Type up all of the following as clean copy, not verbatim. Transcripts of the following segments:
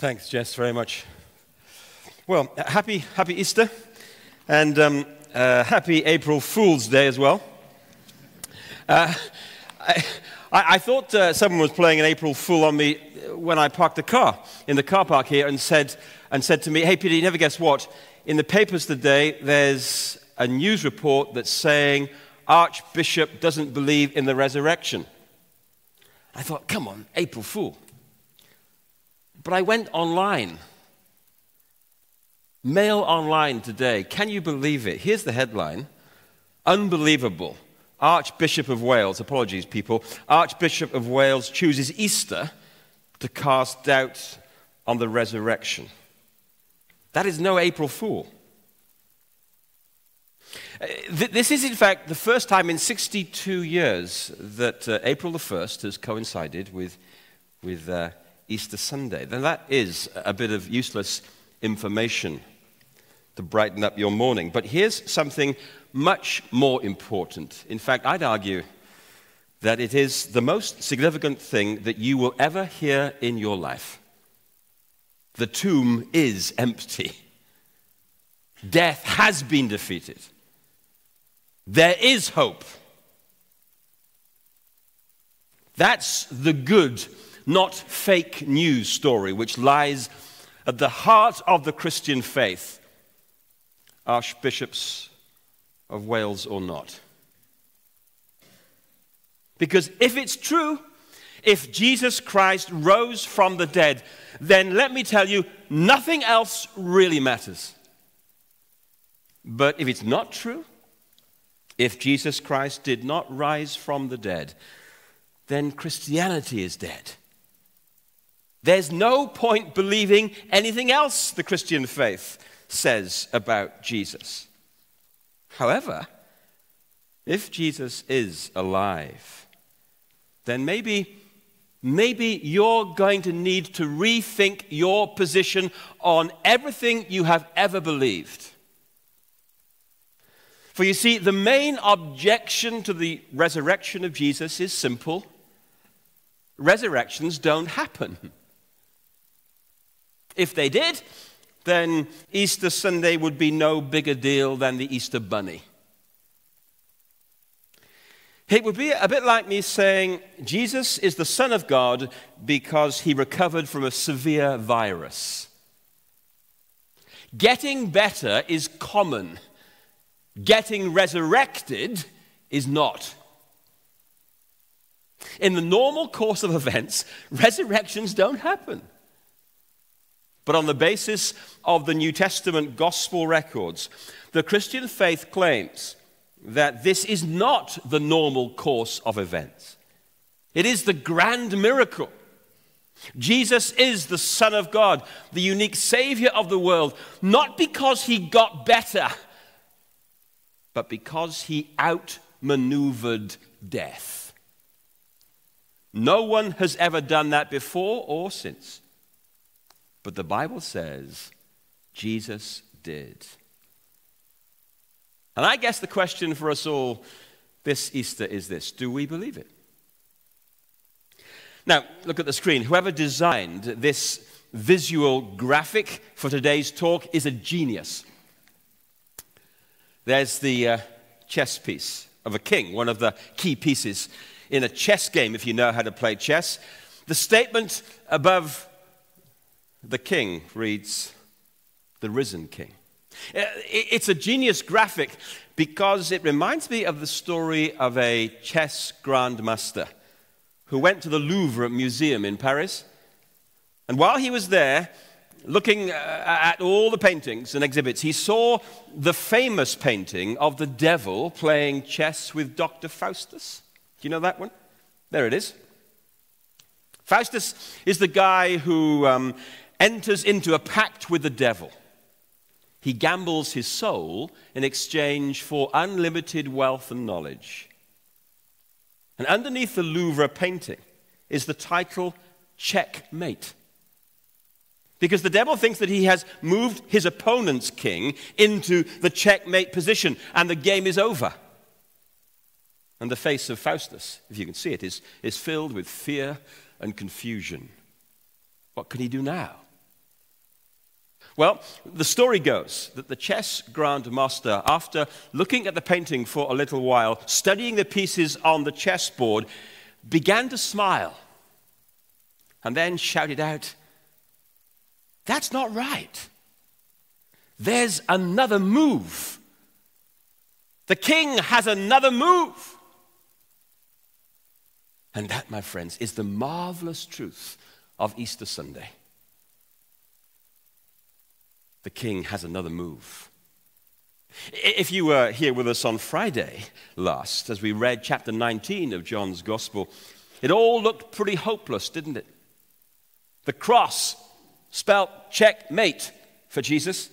Thanks, Jess, very much. Well, happy Easter, and happy April Fool's Day as well. I thought someone was playing an April Fool on me when I parked the car in the car park here and said to me, "Hey, Peter, you never guess what? In the papers today, there's a news report that's saying Archbishop doesn't believe in the resurrection." I thought, come on, April Fool. But I went online. Mail Online today. Can you believe it? Here's the headline. Unbelievable. Archbishop of Wales, apologies people, Archbishop of Wales chooses Easter to cast doubt on the resurrection. That is no April Fool. This is, in fact, the first time in 62 years that April the 1st has coincided with Easter Sunday. Then that is a bit of useless information to brighten up your morning. But here's something much more important. In fact, I'd argue that it is the most significant thing that you will ever hear in your life. The tomb is empty. Death has been defeated. There is hope. That's the good, not fake news story which lies at the heart of the Christian faith, archbishops of Wales or not. Because if it's true, if Jesus Christ rose from the dead, then let me tell you, nothing else really matters. But if it's not true, if Jesus Christ did not rise from the dead, then Christianity is dead. There's no point believing anything else the Christian faith says about Jesus. However, if Jesus is alive, then maybe you're going to need to rethink your position on everything you have ever believed. For you see, the main objection to the resurrection of Jesus is simple. Resurrections don't happen. If they did, then Easter Sunday would be no bigger deal than the Easter Bunny. It would be a bit like me saying Jesus is the Son of God because he recovered from a severe virus. Getting better is common. Getting resurrected is not. In the normal course of events, resurrections don't happen. But on the basis of the New Testament gospel records, the Christian faith claims that this is not the normal course of events. It is the grand miracle. Jesus is the Son of God, the unique Savior of the world, not because he got better, but because he outmaneuvered death. No one has ever done that before or since. But the Bible says Jesus did. And I guess the question for us all this Easter is this: do we believe it? Now, look at the screen. Whoever designed this visual graphic for today's talk is a genius. There's the chess piece of a king, one of the key pieces in a chess game, if you know how to play chess. The statement above the king reads, "The risen king." It's a genius graphic because it reminds me of the story of a chess grandmaster who went to the Louvre Museum in Paris. And while he was there, looking at all the paintings and exhibits, he saw the famous painting of the devil playing chess with Dr. Faustus. Do you know that one? There it is. Faustus is the guy who enters into a pact with the devil. He gambles his soul in exchange for unlimited wealth and knowledge. And underneath the Louvre painting is the title Checkmate. Because the devil thinks that he has moved his opponent's king into the checkmate position, and the game is over. And the face of Faustus, if you can see it, is filled with fear and confusion. What can he do now? Well, the story goes that the chess grandmaster, after looking at the painting for a little while, studying the pieces on the chessboard, began to smile and then shouted out, "That's not right. There's another move. The king has another move." And that, my friends, is the marvelous truth of Easter Sunday. The king has another move. If you were here with us on Friday last, as we read chapter 19 of John's Gospel, it all looked pretty hopeless, didn't it? The cross spelt checkmate for Jesus.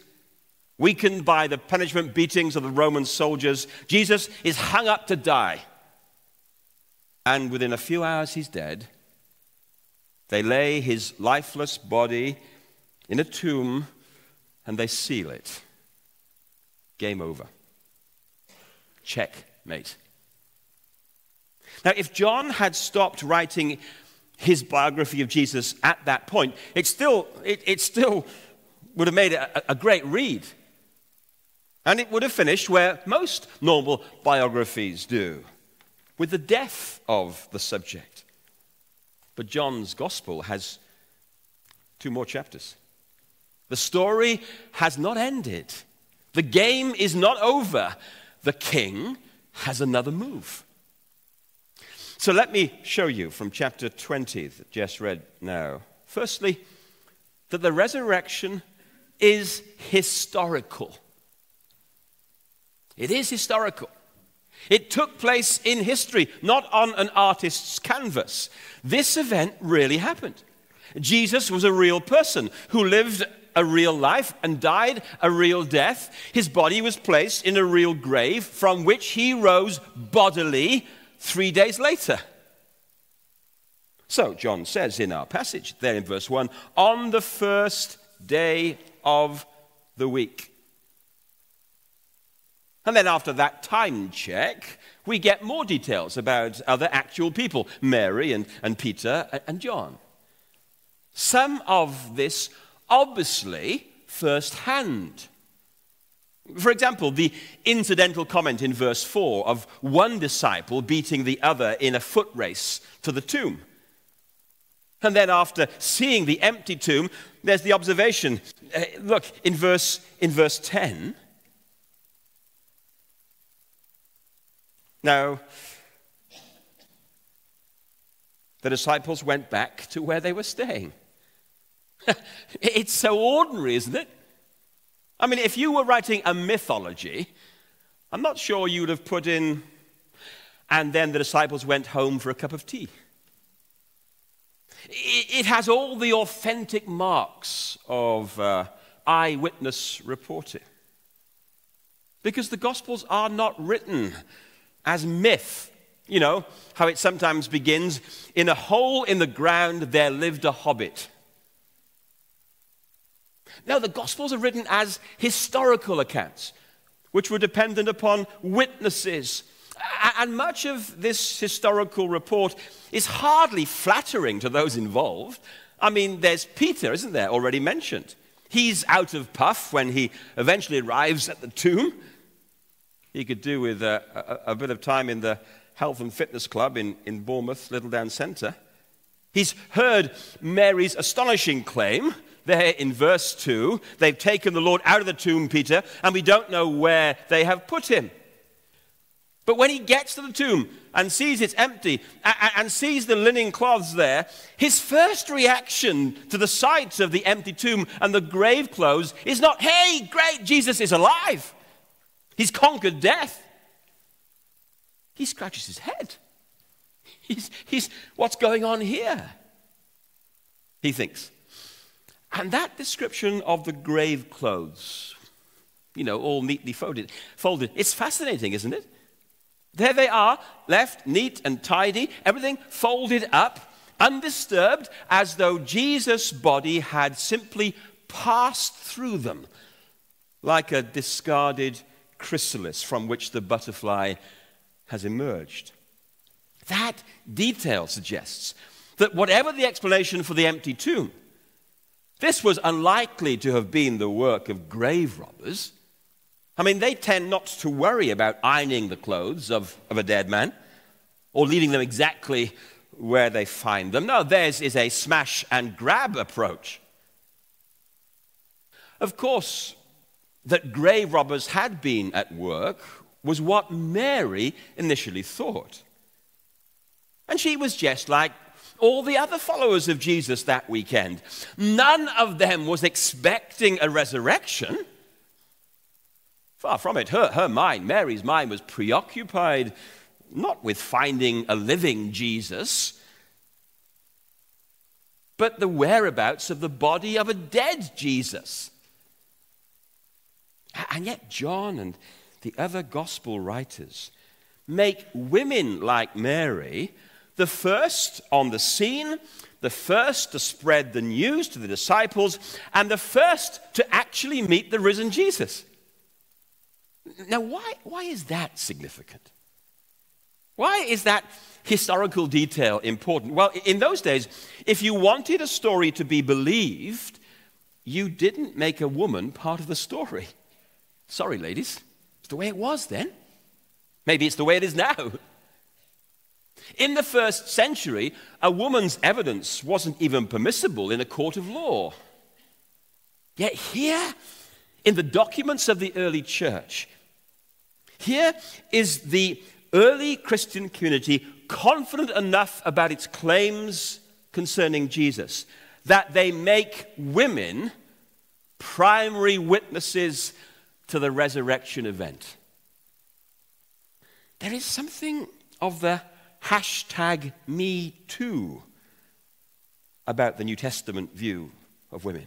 Weakened by the punishment beatings of the Roman soldiers, Jesus is hung up to die. And within a few hours, he's dead. They lay his lifeless body in a tomb and they seal it. Game over. Checkmate. Now, if John had stopped writing his biography of Jesus at that point, it still would have made a great read. And it would have finished where most normal biographies do, with the death of the subject. But John's Gospel has 2 more chapters. The story has not ended. The game is not over. The king has another move. So let me show you from chapter 20 that Jess read now. Firstly, that the resurrection is historical. It is historical. It took place in history, not on an artist's canvas. This event really happened. Jesus was a real person who lived a real life and died a real death. His body was placed in a real grave from which he rose bodily 3 days later. So John says in our passage there in verse 1, on the first day of the week. And then after that time check, we get more details about other actual people, Mary and Peter and John. Some of this obviously firsthand. For example, the incidental comment in verse 4 of one disciple beating the other in a foot race to the tomb. And then after seeing the empty tomb, there's the observation. Look, in verse 10. Now, the disciples went back to where they were staying. It's so ordinary, isn't it? I mean, if you were writing a mythology, I'm not sure you would have put in, and then the disciples went home for a cup of tea. It has all the authentic marks of eyewitness reporting. Because the Gospels are not written as myth. You know, how it sometimes begins, in a hole in the ground there lived a hobbit. No, the Gospels are written as historical accounts, which were dependent upon witnesses. And much of this historical report is hardly flattering to those involved. I mean, there's Peter, isn't there, already mentioned. He's out of puff when he eventually arrives at the tomb. He could do with a bit of time in the health and fitness club in Bournemouth, Littledown Centre. He's heard Mary's astonishing claim there in verse 2. They've taken the Lord out of the tomb, Peter, and we don't know where they have put him. But when he gets to the tomb and sees it's empty and sees the linen cloths there, his first reaction to the sight of the empty tomb and the grave clothes is not, hey, great, Jesus is alive. He's conquered death. He scratches his head. He's what's going on here? He thinks. And that description of the grave clothes, you know, all neatly folded, it's fascinating, isn't it? There they are, left neat and tidy, everything folded up, undisturbed, as though Jesus' body had simply passed through them, like a discarded chrysalis from which the butterfly has emerged. That detail suggests that whatever the explanation for the empty tomb, This was unlikely to have been the work of grave robbers. I mean, they tend not to worry about ironing the clothes of a dead man or leaving them exactly where they find them. No, theirs is a smash and grab approach. Of course, that grave robbers had been at work was what Mary initially thought. And she was just like all the other followers of Jesus that weekend. None of them was expecting a resurrection. Far from it. Her mind, Mary's mind, was preoccupied not with finding a living Jesus, but the whereabouts of the body of a dead Jesus. And yet John and the other gospel writers make women like Mary the first on the scene, the first to spread the news to the disciples, and the first to actually meet the risen Jesus. Now, why is that significant? Why is that historical detail important? Well, in those days, if you wanted a story to be believed, you didn't make a woman part of the story. Sorry, ladies. It's the way it was then. Maybe it's the way it is now. In the first century, a woman's evidence wasn't even permissible in a court of law. Yet here, in the documents of the early church, here is the early Christian community confident enough about its claims concerning Jesus that they make women primary witnesses to the resurrection event. There is something of the #MeToo about the New Testament view of women,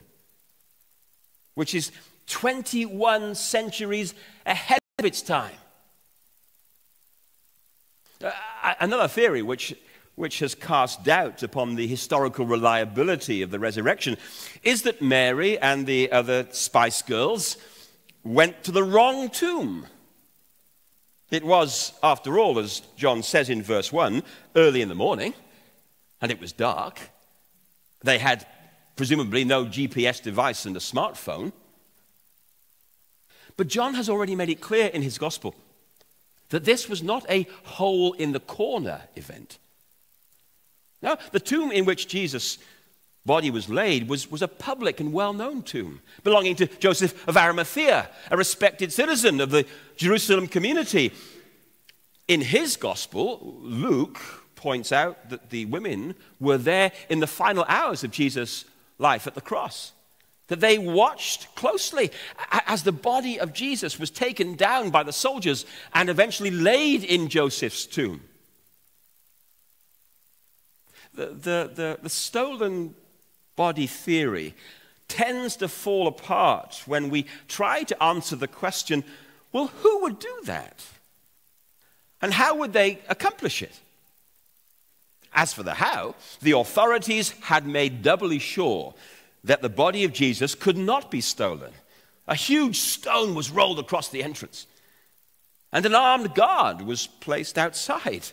which is 21 centuries ahead of its time. Another theory which has cast doubt upon the historical reliability of the resurrection is that Mary and the other Spice Girls went to the wrong tomb. It was, after all, as John says in verse 1, early in the morning, and it was dark. They had presumably no GPS device and a smartphone. But John has already made it clear in his gospel that this was not a hole-in-the-corner event. No, the tomb in which Jesus' body was laid was a public and well-known tomb belonging to Joseph of Arimathea, a respected citizen of the Jerusalem community. In his gospel, Luke points out that the women were there in the final hours of Jesus' life at the cross, that they watched closely as the body of Jesus was taken down by the soldiers and eventually laid in Joseph's tomb. The stolen body theory tends to fall apart when we try to answer the question, well, who would do that? And how would they accomplish it? As for the how, the authorities had made doubly sure that the body of Jesus could not be stolen. A huge stone was rolled across the entrance, and an armed guard was placed outside.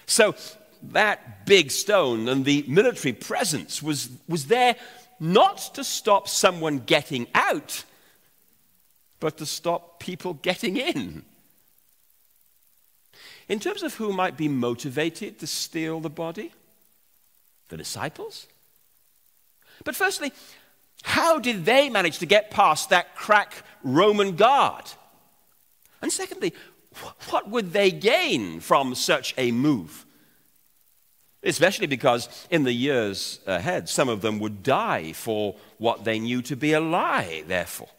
So that big stone and the military presence was there not to stop someone getting out, but to stop people getting in. In terms of who might be motivated to steal the body, the disciples. But firstly, how did they manage to get past that crack Roman guard? And secondly, what would they gain from such a move? Especially because in the years ahead, some of them would die for what they knew to be a lie, therefore.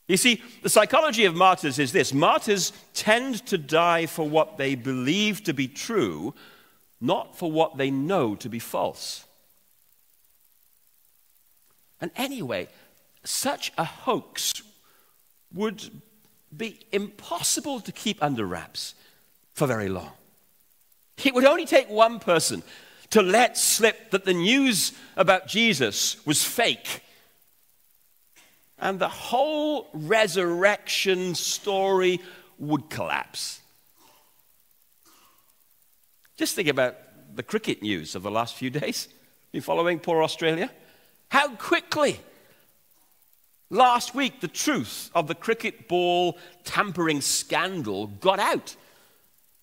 You see, the psychology of martyrs is this. Martyrs tend to die for what they believe to be true, not for what they know to be false. And anyway, such a hoax would be impossible to keep under wraps for very long. It would only take one person to let slip that the news about Jesus was fake, and the whole resurrection story would collapse. Just think about the cricket news of the last few days. You following poor Australia? How quickly! Last week, the truth of the cricket ball tampering scandal got out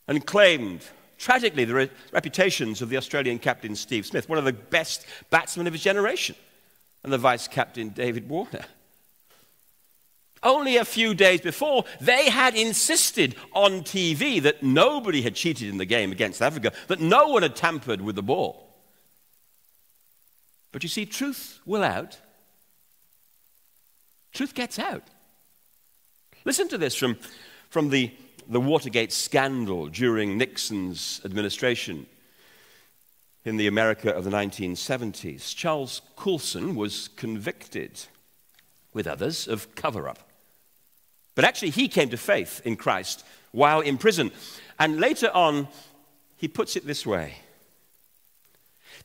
and claimed, tragically, the reputations of the Australian captain Steve Smith, one of the best batsmen of his generation, and the vice-captain David Warner. Only a few days before, they had insisted on TV that nobody had cheated in the game against Africa, that no one had tampered with the ball. But you see, truth will out. Truth gets out. Listen to this from the Watergate scandal during Nixon's administration in the America of the 1970s. Charles Coulson was convicted, with others, of cover-up. But actually, he came to faith in Christ while in prison. And later on, he puts it this way.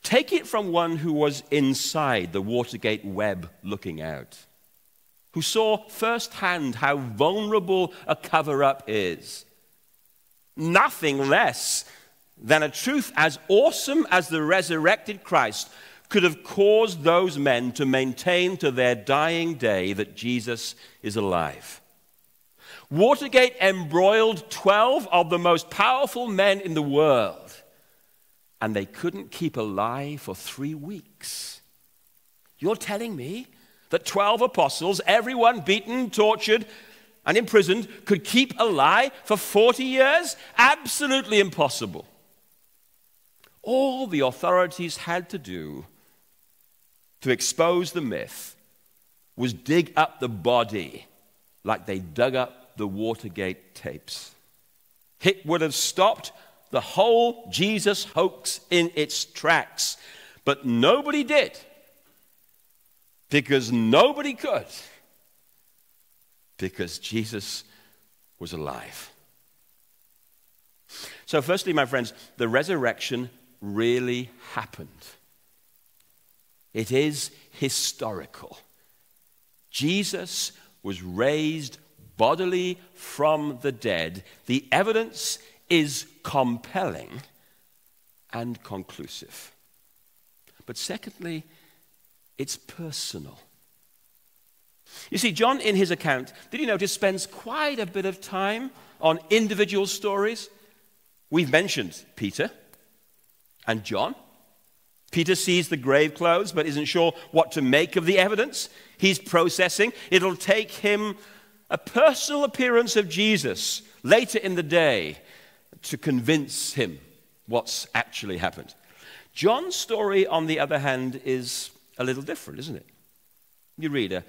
Take it from one who was inside the Watergate web looking out, who saw firsthand how vulnerable a cover-up is. Nothing less than a truth as awesome as the resurrected Christ could have caused those men to maintain to their dying day that Jesus is alive. Watergate embroiled 12 of the most powerful men in the world, and they couldn't keep alive for 3 weeks. You're telling me that 12 apostles, everyone beaten, tortured, and imprisoned, could keep alive for 40 years? Absolutely impossible. All the authorities had to do to expose the myth was dig up the body like they dug up the Watergate tapes. It would have stopped the whole Jesus hoax in its tracks, but nobody did. Because nobody could. Because Jesus was alive. So firstly, my friends, the resurrection really happened. It is historical. Jesus was raised bodily from the dead. The evidence is compelling and conclusive. But secondly, it's personal. You see, John, in his account, did you notice, spends quite a bit of time on individual stories. We've mentioned Peter and John. Peter sees the grave clothes but isn't sure what to make of the evidence. He's processing. It'll take him a personal appearance of Jesus later in the day to convince him what's actually happened. John's story, on the other hand, is a little different, isn't it? You read a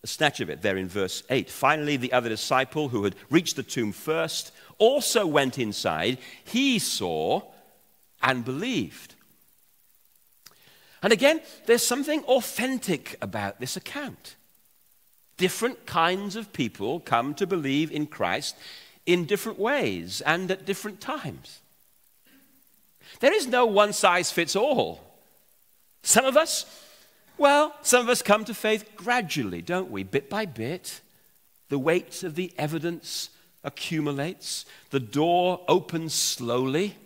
snatch of it there in verse 8. Finally, the other disciple who had reached the tomb first also went inside. He saw and believed. And again, there's something authentic about this account. Different kinds of people come to believe in Christ in different ways and at different times. There is no one-size-fits-all. Some of us come to faith gradually, don't we? Bit by bit. The weight of the evidence accumulates. The door opens slowly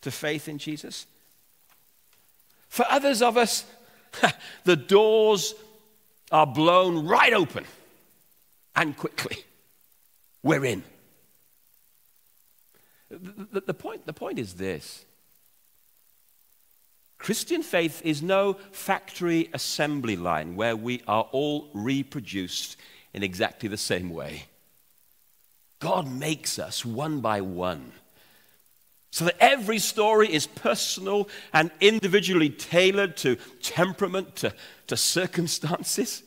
to faith in Jesus. For others of us, the doors are blown right open and quickly. We're in. The point is this. Christian faith is no factory assembly line where we are all reproduced in exactly the same way. God makes us one by one so that every story is personal and individually tailored to temperament, to circumstances.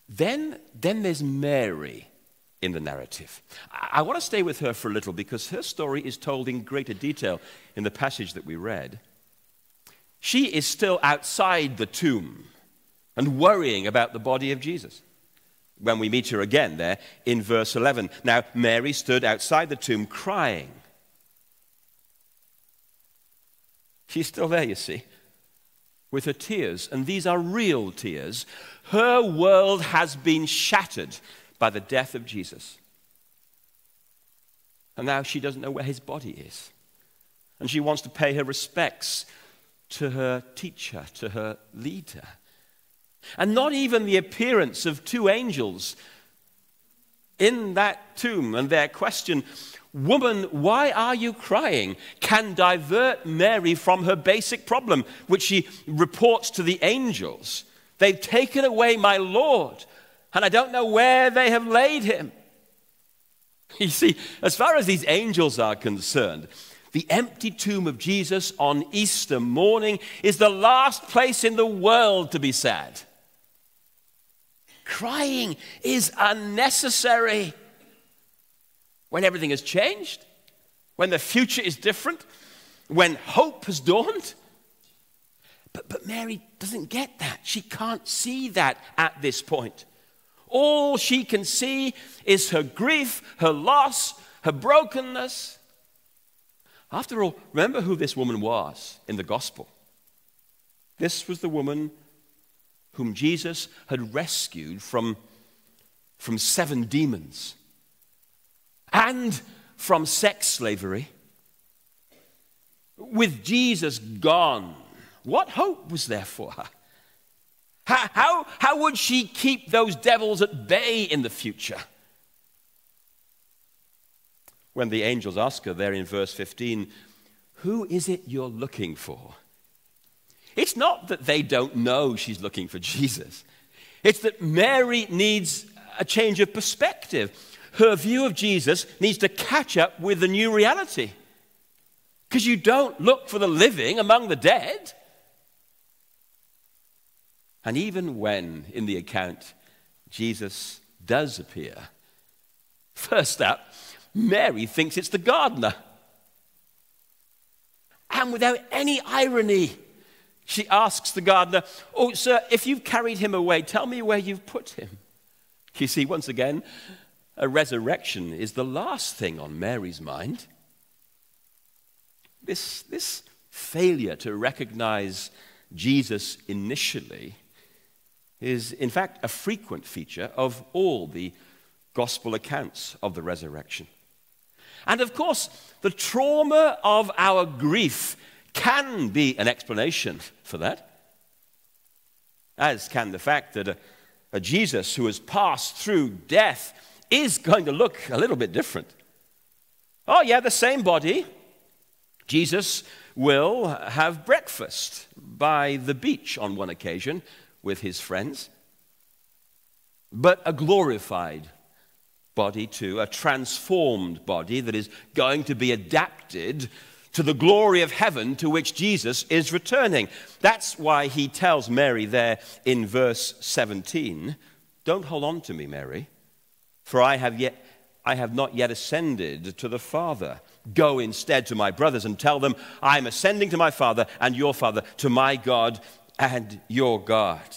Then there's Mary in the narrative. I want to stay with her for a little because her story is told in greater detail in the passage that we read. She is still outside the tomb and worrying about the body of Jesus when we meet her again there in verse 11. Now, Mary stood outside the tomb crying. She's still there, you see, with her tears, and these are real tears. Her world has been shattered by the death of Jesus. And now she doesn't know where his body is. And she wants to pay her respects to her teacher, to her leader. And not even the appearance of two angels in that tomb and their question, "Woman, why are you crying?" can divert Mary from her basic problem, which she reports to the angels. "They've taken away my Lord, and I don't know where they have laid him." You see, as far as these angels are concerned, the empty tomb of Jesus on Easter morning is the last place in the world to be sad. Crying is unnecessary. When everything has changed, when the future is different, when hope has dawned. But Mary doesn't get that. She can't see that at this point. All she can see is her grief, her loss, her brokenness. After all, remember who this woman was in the gospel. This was the woman whom Jesus had rescued from 7 demons and from sex slavery. With Jesus gone, what hope was there for her? How would she keep those devils at bay in the future? When the angels ask her there in verse 15, "Who is it you're looking for?" It's not that they don't know she's looking for Jesus. It's that Mary needs a change of perspective. Her view of Jesus needs to catch up with the new reality. Because you don't look for the living among the dead. And even when, in the account, Jesus does appear, first up, Mary thinks it's the gardener. And without any irony, she asks the gardener, "Oh, sir, if you've carried him away, tell me where you've put him." You see, once again, a resurrection is the last thing on Mary's mind. This failure to recognize Jesus initially is, in fact, a frequent feature of all the gospel accounts of the resurrection. And of course, the trauma of our grief can be an explanation for that, as can the fact that a Jesus who has passed through death is going to look a little bit different. Oh yeah, the same body. Jesus will have breakfast by the beach on one occasion with his friends, but a glorified body too, a transformed body that is going to be adapted to the glory of heaven to which Jesus is returning. That's why he tells Mary there in verse 17, "Don't hold on to me, Mary, for I have not yet ascended to the Father. Go instead to my brothers and tell them, I am ascending to my Father and your Father, to my God and your God."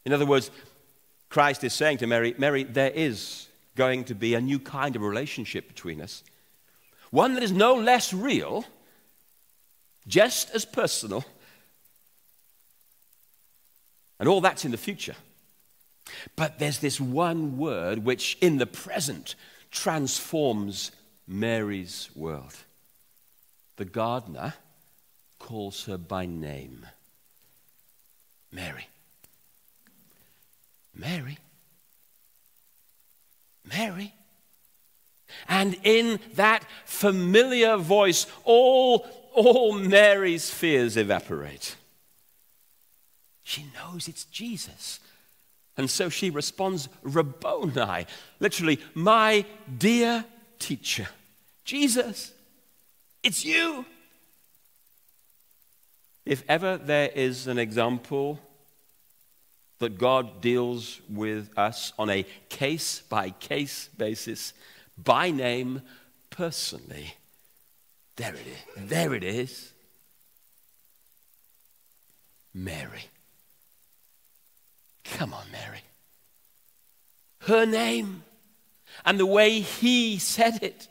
In other words, Christ is saying to Mary, "Mary, there is going to be a new kind of relationship between us. One that is no less real, just as personal, and all that's in the future. But there's this one word which in the present transforms Mary's world. The gardener calls her by name. Mary. Mary. Mary. And in that familiar voice, all Mary's fears evaporate. She knows it's Jesus. And so she responds, Rabboni, literally, my dear teacher. Jesus, it's you. If ever there is an example that God deals with us on a case-by-case basis, by name, personally, there it is. There it is. Mary. Come on, Mary. Her name and the way he said it,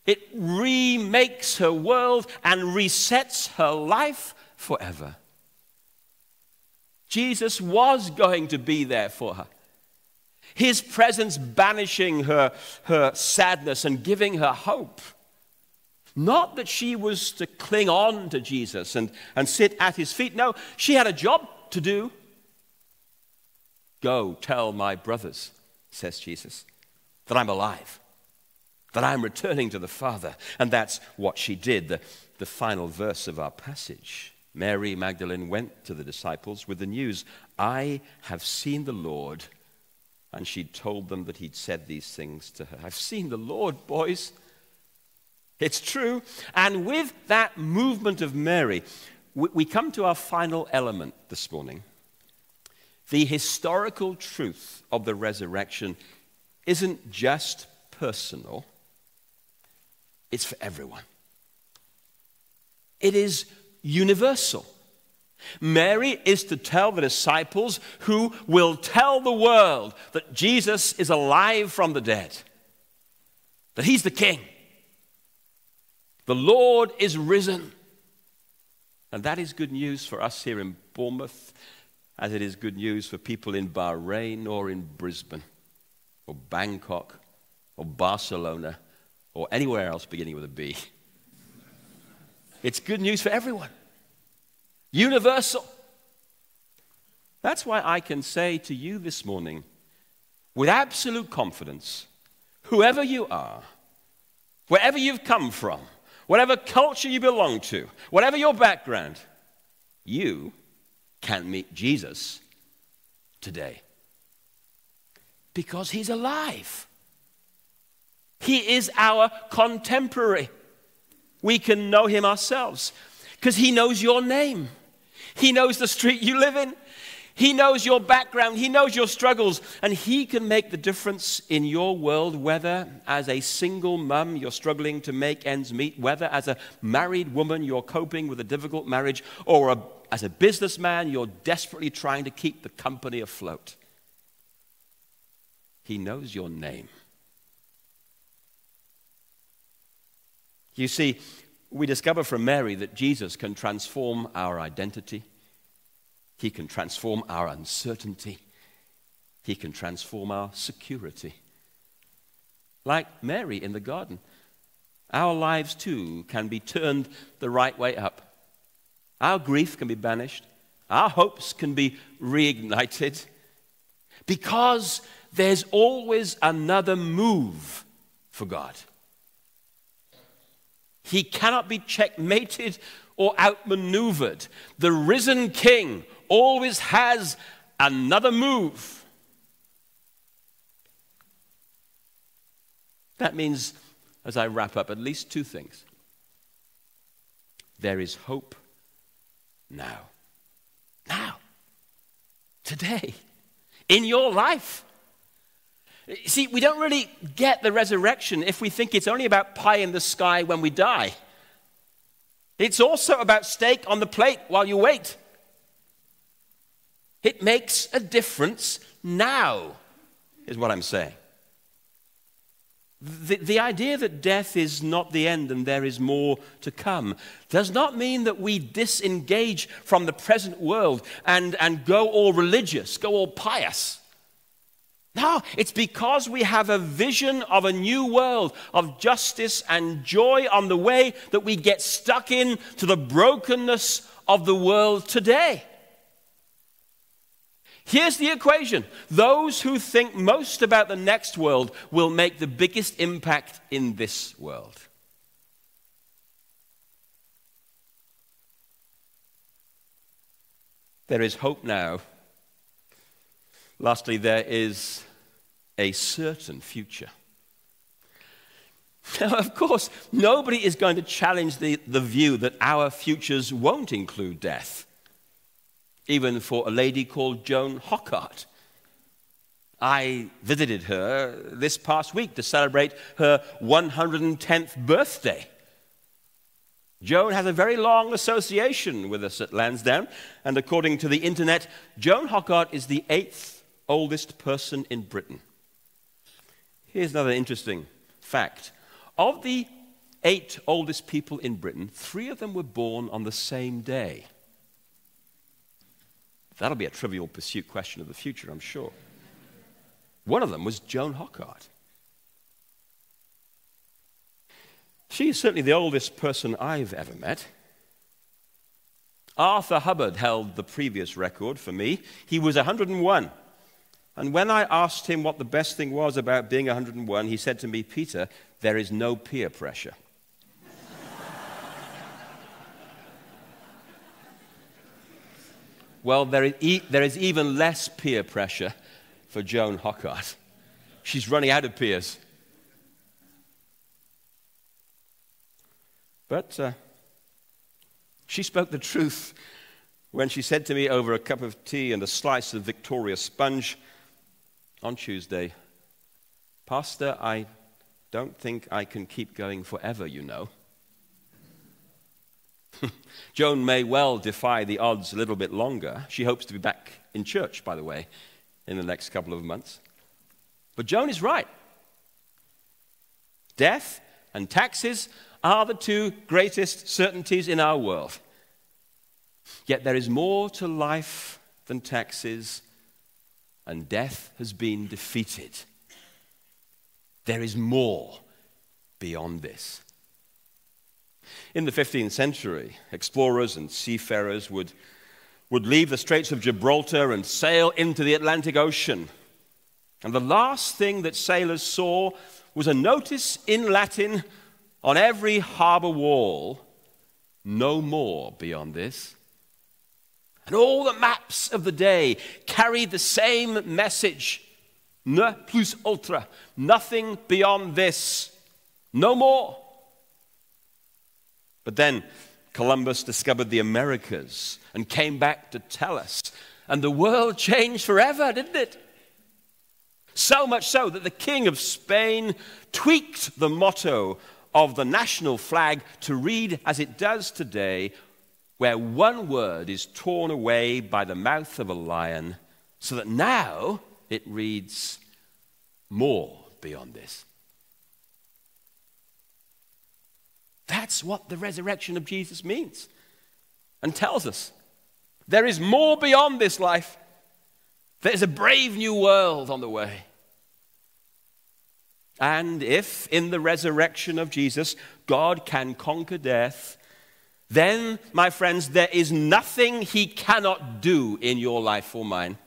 it remakes her world and resets her life forever. Jesus was going to be there for her. His presence banishing her sadness and giving her hope. Not that she was to cling on to Jesus and sit at his feet. No, she had a job to do. Go tell my brothers, says Jesus, that I'm alive, that I'm returning to the Father. And that's what she did. The final verse of our passage. Mary Magdalene went to the disciples with the news, I have seen the Lord. And she told them that he'd said these things to her. I've seen the Lord, boys. It's true. And with that movement of Mary, we come to our final element this morning. The historical truth of the resurrection isn't just personal, it's for everyone. It is universal. Mary is to tell the disciples who will tell the world that Jesus is alive from the dead, that he's the King. The Lord is risen. And that is good news for us here in Bournemouth, as it is good news for people in Bahrain or in Brisbane or Bangkok or Barcelona or anywhere else beginning with a B. It's good news for everyone. Universal. That's why I can say to you this morning, with absolute confidence, whoever you are, wherever you've come from, whatever culture you belong to, whatever your background, you can meet Jesus today. Because he's alive. He is our contemporary. We can know him ourselves because he knows your name. He knows the street you live in. He knows your background. He knows your struggles. And he can make the difference in your world, whether as a single mum you're struggling to make ends meet, whether as a married woman you're coping with a difficult marriage, or as a businessman you're desperately trying to keep the company afloat. He knows your name. You see, we discover from Mary that Jesus can transform our identity. He can transform our uncertainty. He can transform our security. Like Mary in the garden, our lives too can be turned the right way up. Our grief can be banished. Our hopes can be reignited. Because there's always another move for God. He cannot be checkmated or outmaneuvered. The risen King always has another move. That means, as I wrap up, at least two things. There is hope now. Now. Today. In your life. See, we don't really get the resurrection if we think it's only about pie in the sky when we die. It's also about steak on the plate while you wait. It makes a difference now, is what I'm saying. The idea that death is not the end and there is more to come does not mean that we disengage from the present world and go all religious, go all pious. No, it's because we have a vision of a new world of justice and joy on the way that we get stuck in to the brokenness of the world today. Here's the equation. Those who think most about the next world will make the biggest impact in this world. There is hope now. Lastly, there is a certain future. Now, of course, nobody is going to challenge the view that our futures won't include death. Even for a lady called Joan Hockart. I visited her this past week to celebrate her 110th birthday. Joan has a very long association with us at Lansdowne, and according to the internet, Joan Hockart is the 8th oldest person in Britain. Here's another interesting fact. Of the 8 oldest people in Britain, 3 of them were born on the same day. That'll be a Trivial Pursuit question of the future, I'm sure. One of them was Joan Hockart. She is certainly the oldest person I've ever met. Arthur Hubbard held the previous record for me. He was 101. And when I asked him what the best thing was about being 101, he said to me, "Peter, there is no peer pressure." Well, there is even less peer pressure for Joan Hockart. She's running out of peers. But she spoke the truth when she said to me over a cup of tea and a slice of Victoria sponge on Tuesday, "Pastor, I don't think I can keep going forever, you know." Joan may well defy the odds a little bit longer. She hopes to be back in church, by the way, in the next couple of months. But Joan is right. Death and taxes are the two greatest certainties in our world. Yet there is more to life than taxes, and death has been defeated. There is more beyond this. In the 15th century, explorers and seafarers would leave the Straits of Gibraltar and sail into the Atlantic Ocean. And the last thing that sailors saw was a notice in Latin on every harbor wall, "No more beyond this." And all the maps of the day carried the same message, "Ne plus ultra," nothing beyond this, no more. But then Columbus discovered the Americas and came back to tell us, and the world changed forever, didn't it? So much so that the King of Spain tweaked the motto of the national flag to read as it does today, where one word is torn away by the mouth of a lion, so that now it reads, "More beyond this." That's what the resurrection of Jesus means and tells us. There is more beyond this life. There's a brave new world on the way. And if in the resurrection of Jesus, God can conquer death, then, my friends, there is nothing he cannot do in your life or mine.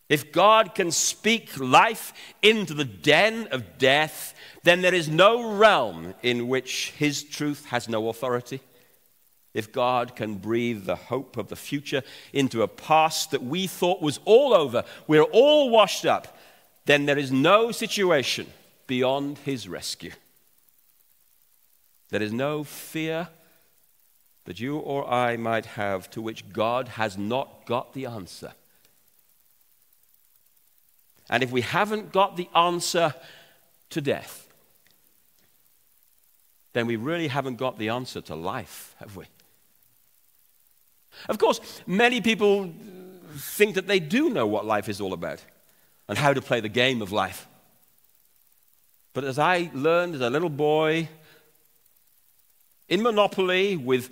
If God can speak life into the den of death, then there is no realm in which his truth has no authority. If God can breathe the hope of the future into a past that we thought was all over, we're all washed up, then there is no situation beyond his rescue. There is no fear that you or I might have to which God has not got the answer. And if we haven't got the answer to death, then we really haven't got the answer to life, have we? Of course, many people think that they do know what life is all about and how to play the game of life. But as I learned as a little boy, in Monopoly with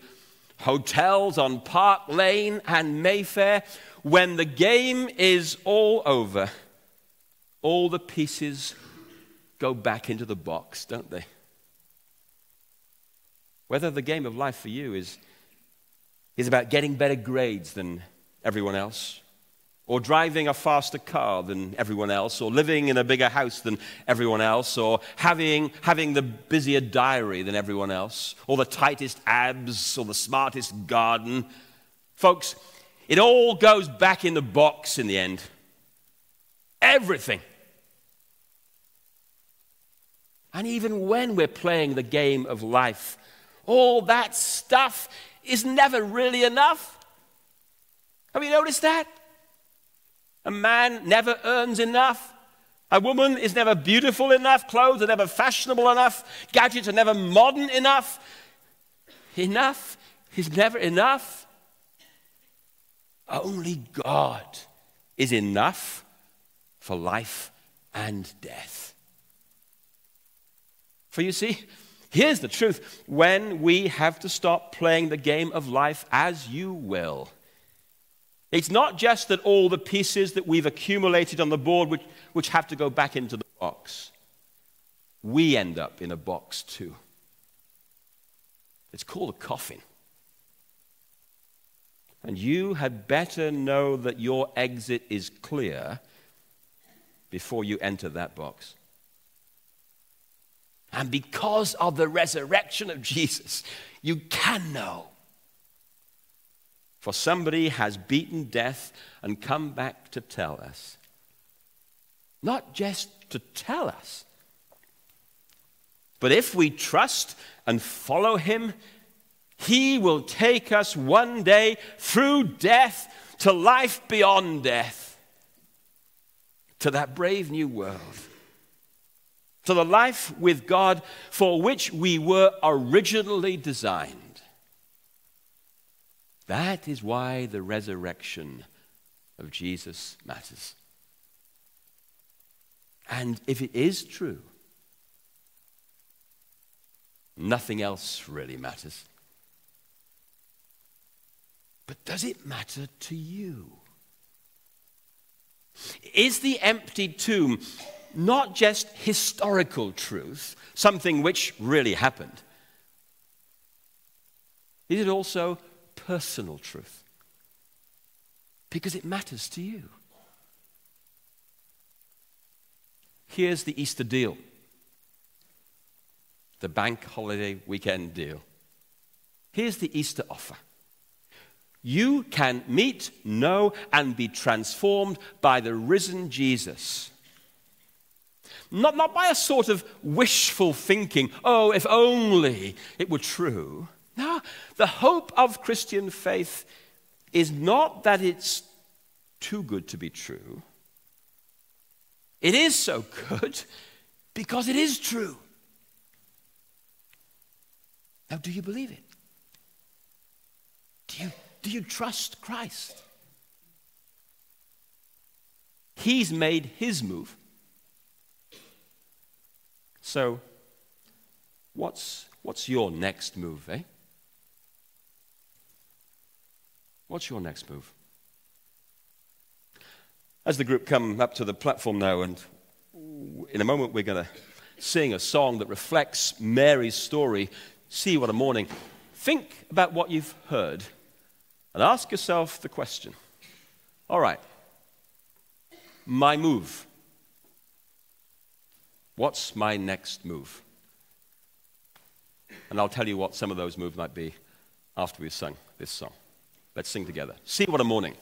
hotels on Park Lane and Mayfair, when the game is all over, all the pieces go back into the box, don't they? Whether the game of life for you is about getting better grades than everyone else, or driving a faster car than everyone else, or living in a bigger house than everyone else, or having the busier diary than everyone else, or the tightest abs, or the smartest garden. Folks, it all goes back in the box in the end. Everything. And even when we're playing the game of life, all that stuff is never really enough. Have you noticed that? A man never earns enough. A woman is never beautiful enough. Clothes are never fashionable enough. Gadgets are never modern enough. Enough is never enough. Only God is enough for life and death. For you see, here's the truth. When we have to stop playing the game of life as you will, it's not just that all the pieces that we've accumulated on the board which have to go back into the box. We end up in a box too. It's called a coffin. And you had better know that your exit is clear before you enter that box. And because of the resurrection of Jesus, you can know. For somebody has beaten death and come back to tell us. Not just to tell us, but if we trust and follow him, he will take us one day through death to life beyond death, to that brave new world, to the life with God for which we were originally designed. That is why the resurrection of Jesus matters. And if it is true, nothing else really matters. But does it matter to you? Is the empty tomb not just historical truth, something which really happened? Is it also personal truth? Because it matters to you. Here's the Easter deal, the bank holiday weekend deal. Here's the Easter offer. You can meet, know, and be transformed by the risen Jesus. Not by a sort of wishful thinking, oh, if only it were true. No, the hope of Christian faith is not that it's too good to be true. It is so good because it is true. Now, do you believe it? Do you trust Christ? He's made his move. So, what's your next move, eh? What's your next move? As the group come up to the platform now, and in a moment we're going to sing a song that reflects Mary's story, See What a Morning. Think about what you've heard and ask yourself the question, all right, my move. What's my next move? And I'll tell you what some of those moves might be after we've sung this song. Let's sing together. See What a Morning.